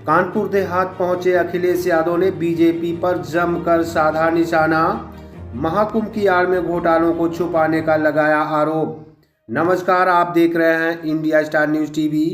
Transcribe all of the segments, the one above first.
कानपुर देहात पहुंचे अखिलेश यादव ने बीजेपी पर जमकर साधा निशाना। महाकुंभ की आड़ में घोटालों को छुपाने का लगाया आरोप। नमस्कार, आप देख रहे हैं इंडिया स्टार न्यूज टीवी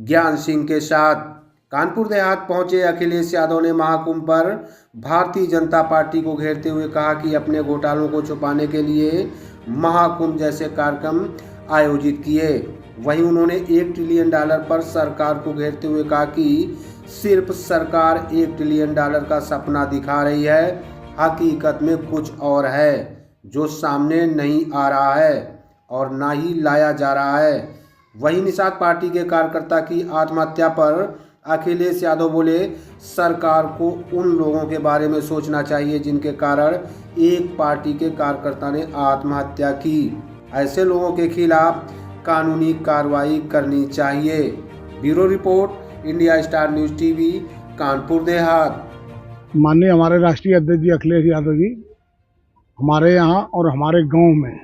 ज्ञान सिंह के साथ। कानपुर देहात पहुंचे अखिलेश यादव ने महाकुंभ पर भारतीय जनता पार्टी को घेरते हुए कहा कि अपने घोटालों को छुपाने के लिए महाकुंभ जैसे कार्यक्रम आयोजित किए। वहीं उन्होंने $1 ट्रिलियन पर सरकार को घेरते हुए कहा कि सिर्फ सरकार $1 ट्रिलियन का सपना दिखा रही है, हकीकत में कुछ और है जो सामने नहीं आ रहा है और ना ही लाया जा रहा है। वहीं निषाद पार्टी के कार्यकर्ता की आत्महत्या पर अखिलेश यादव बोले, सरकार को उन लोगों के बारे में सोचना चाहिए जिनके कारण एक पार्टी के कार्यकर्ता ने आत्महत्या की। ऐसे लोगों के खिलाफ कानूनी कार्रवाई करनी चाहिए। Bureau report, India star news TV, Kanpur Dehat. माननीय हमारे राष्ट्रीय अध्यक्ष जी अखिलेश यादव जी हमारे यहाँ और हमारे गांव में,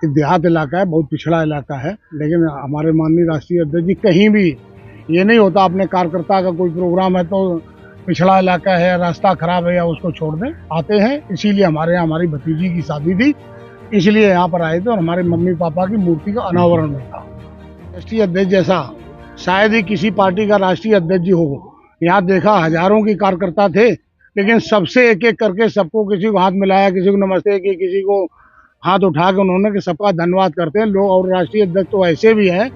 एक देहात इलाका है, बहुत पिछड़ा इलाका है, लेकिन हमारे माननीय राष्ट्रीय अध्यक्ष जी कहीं भी ये नहीं होता अपने कार्यकर्ता का कोई प्रोग्राम है तो पिछड़ा इलाका है, रास्ता खराब है या उसको छोड़ दें, आते हैं। इसीलिए हमारे यहाँ हमारी भतीजी की शादी थी, इसलिए यहाँ पर आए थे और हमारे मम्मी पापा की मूर्ति का अनावरण था। राष्ट्रीय अध्यक्ष जैसा शायद ही किसी पार्टी का राष्ट्रीय अध्यक्ष जी हो। यहाँ देखा हजारों के कार्यकर्ता थे, लेकिन सबसे एक एक करके सबको, किसी को हाथ मिलाया, किसी को नमस्ते की, किसी को हाथ उठा के उन्होंने कि सबका धन्यवाद करते हैं लोग। और राष्ट्रीय अध्यक्ष तो ऐसे भी हैं,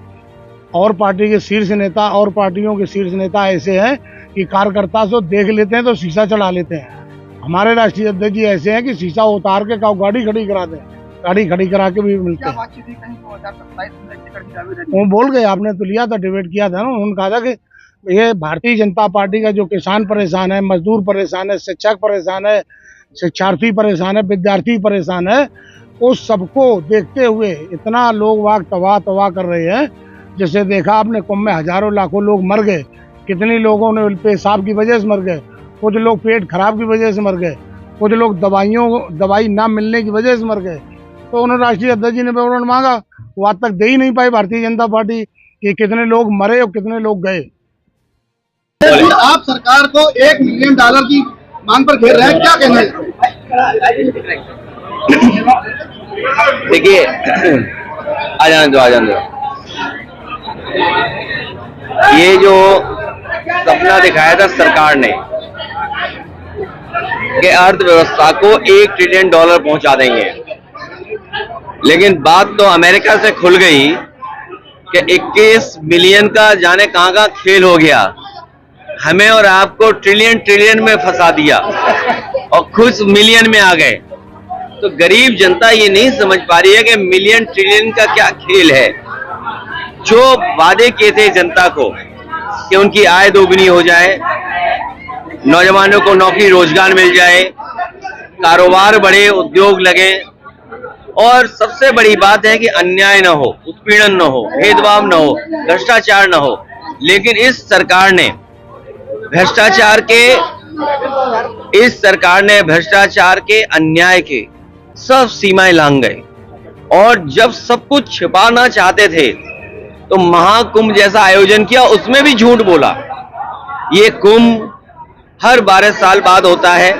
और पार्टी के शीर्ष नेता और पार्टियों के शीर्ष नेता ऐसे हैं कि कार्यकर्ता से देख लेते हैं तो शीशा चढ़ा लेते हैं। हमारे राष्ट्रीय अध्यक्ष जी ऐसे हैं कि शीशा उतार के गाड़ी खड़ी कराते हैं, गाड़ी खड़ी करा के भी मिलते हैं। वो बोल गए, आपने तो लिया था, डिबेट किया था ना, उन्होंने कहा था कि ये भारतीय जनता पार्टी का जो किसान परेशान है, मजदूर परेशान है, शिक्षक परेशान है, शिक्षार्थी परेशान है, विद्यार्थी परेशान है, उस सबको देखते हुए इतना लोग वाग तबाह कर रहे हैं। जैसे देखा आपने, कुंभ में हजारों लाखों लोग मर गए, कितने लोगों ने पेशाब की वजह से मर गए, कुछ लोग पेट खराब की वजह से मर गए, कुछ लोग दवाई ना मिलने की वजह से मर गए। तो उन्होंने राष्ट्रीय अध्यक्ष जी ने विवरण मांगा, वो आज तक दे ही नहीं पाई भारतीय जनता पार्टी कि कितने लोग मरे और कितने लोग गए। आप सरकार को $1 मिलियन की मांग पर घेर रहे हैं, क्या कहना है? देखिए, आ जाने दो। ये जो सपना दिखाया था सरकार ने कि अर्थव्यवस्था को $1 ट्रिलियन पहुंचा देंगे, लेकिन बात तो अमेरिका से खुल गई कि 21 मिलियन का जाने कहां का खेल हो गया। हमें और आपको ट्रिलियन में फंसा दिया और खुद मिलियन में आ गए। तो गरीब जनता ये नहीं समझ पा रही है कि मिलियन ट्रिलियन का क्या खेल है। जो वादे किए थे जनता को कि उनकी आय दोगुनी हो जाए, नौजवानों को नौकरी रोजगार मिल जाए, कारोबार बढ़े, उद्योग लगे, और सबसे बड़ी बात है कि अन्याय न हो, उत्पीड़न न हो, भेदभाव न हो, भ्रष्टाचार न हो। लेकिन इस सरकार ने भ्रष्टाचार के अन्याय के सब सीमाएं लांघ गए। और जब सब कुछ छिपाना चाहते थे तो महाकुंभ जैसा आयोजन किया, उसमें भी झूठ बोला। ये कुंभ हर 12 साल बाद होता है,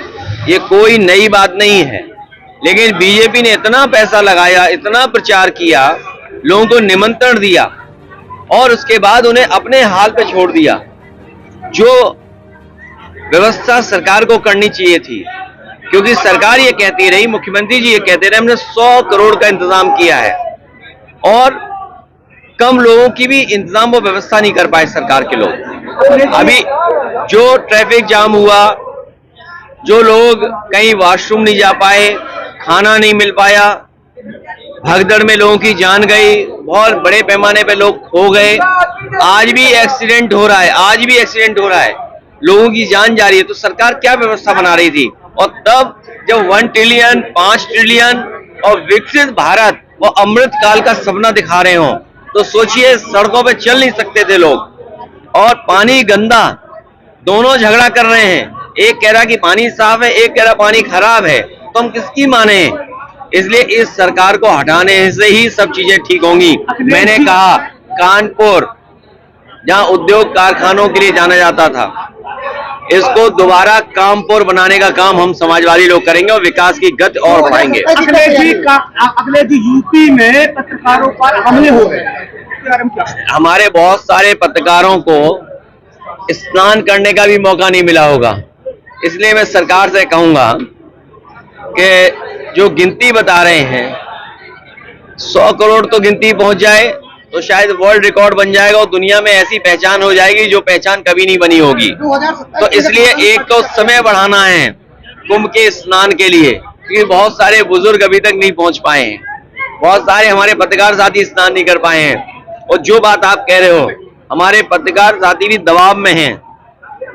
ये कोई नई बात नहीं है, लेकिन बीजेपी ने इतना पैसा लगाया, इतना प्रचार किया, लोगों को निमंत्रण दिया और उसके बाद उन्हें अपने हाल पे छोड़ दिया। जो व्यवस्था सरकार को करनी चाहिए थी, क्योंकि सरकार ये कहती रही, मुख्यमंत्री जी ये कहते रहे, हमने 100 करोड़ का इंतजाम किया है, और कम लोगों की भी इंतजाम वो व्यवस्था नहीं कर पाए सरकार के लोग। अभी जो ट्रैफिक जाम हुआ, जो लोग कहीं वॉशरूम नहीं जा पाए, खाना नहीं मिल पाया, भगदड़ में लोगों की जान गई, बहुत बड़े पैमाने पे लोग खो गए। आज भी एक्सीडेंट हो रहा है, लोगों की जान जा रही है। तो सरकार क्या व्यवस्था बना रही थी? और तब जब 1 ट्रिलियन, 5 ट्रिलियन और विकसित भारत वो अमृत काल का सपना दिखा रहे हो, तो सोचिए, सड़कों पे चल नहीं सकते थे लोग, और पानी गंदा, दोनों झगड़ा कर रहे हैं। एक कह रहा कि पानी साफ है, एक कह रहा पानी खराब है, तो हम किसकी माने? इसलिए इस सरकार को हटाने से ही सब चीजें ठीक होंगी। मैंने कहा कानपुर जहां उद्योग कारखानों के लिए जाना जाता था, इसको दोबारा कामपुर बनाने का काम हम समाजवादी लोग करेंगे और विकास की गति और बढ़ाएंगे। अगले जी यूपी में पत्रकारों पर हमले हो गए, हमारे बहुत सारे पत्रकारों को स्नान करने का भी मौका नहीं मिला होगा, इसलिए मैं सरकार से कहूंगा कि जो गिनती बता रहे हैं 100 करोड़ तो गिनती पहुंच जाए तो शायद वर्ल्ड रिकॉर्ड बन जाएगा और दुनिया में ऐसी पहचान हो जाएगी जो पहचान कभी नहीं बनी होगी। तो इसलिए एक तो समय बढ़ाना है कुंभ के स्नान के लिए, क्योंकि बहुत सारे बुजुर्ग अभी तक नहीं पहुंच पाए हैं, बहुत सारे हमारे पत्रकार साथी स्नान नहीं कर पाए हैं। और जो बात आप कह रहे हो, हमारे पत्रकार साथी भी दबाव में हैं,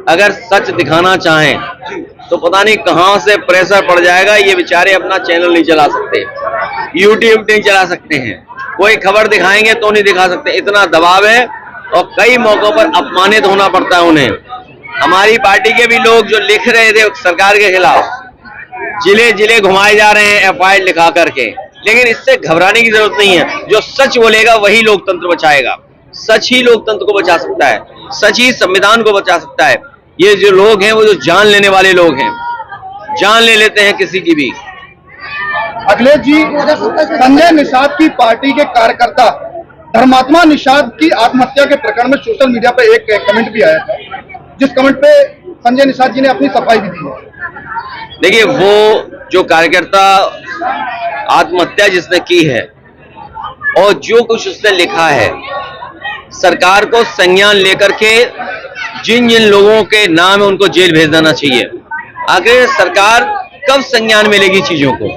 अगर सच दिखाना चाहें तो पता नहीं कहां से प्रेशर पड़ जाएगा, ये बेचारे अपना चैनल नहीं चला सकते, यूट्यूब नहीं चला सकते हैं, कोई खबर दिखाएंगे तो नहीं दिखा सकते, इतना दबाव है और कई मौकों पर अपमानित होना पड़ता है उन्हें। हमारी पार्टी के भी लोग जो लिख रहे थे सरकार के खिलाफ, जिले जिले घुमाए जा रहे हैं FIR लिखा करके, लेकिन इससे घबराने की जरूरत नहीं है। जो सच बोलेगा वही लोकतंत्र बचाएगा, सच ही लोकतंत्र को बचा सकता है, सच ही संविधान को बचा सकता है। ये जो लोग हैं वो जो जान लेने वाले लोग हैं, जान ले लेते हैं किसी की भी। अखिलेश जी, संजय निषाद की पार्टी के कार्यकर्ता धर्मात्मा निषाद की आत्महत्या के प्रकरण में सोशल मीडिया पर एक कमेंट भी आया था, जिस कमेंट पे संजय निषाद जी ने अपनी सफाई भी दी है। देखिए, वो जो कार्यकर्ता आत्महत्या जिसने की है और जो कुछ उसने लिखा है, सरकार को संज्ञान लेकर के जिन जिन लोगों के नाम है उनको जेल भेज देना चाहिए। आखिर सरकार कब संज्ञान में लेगी चीजों को?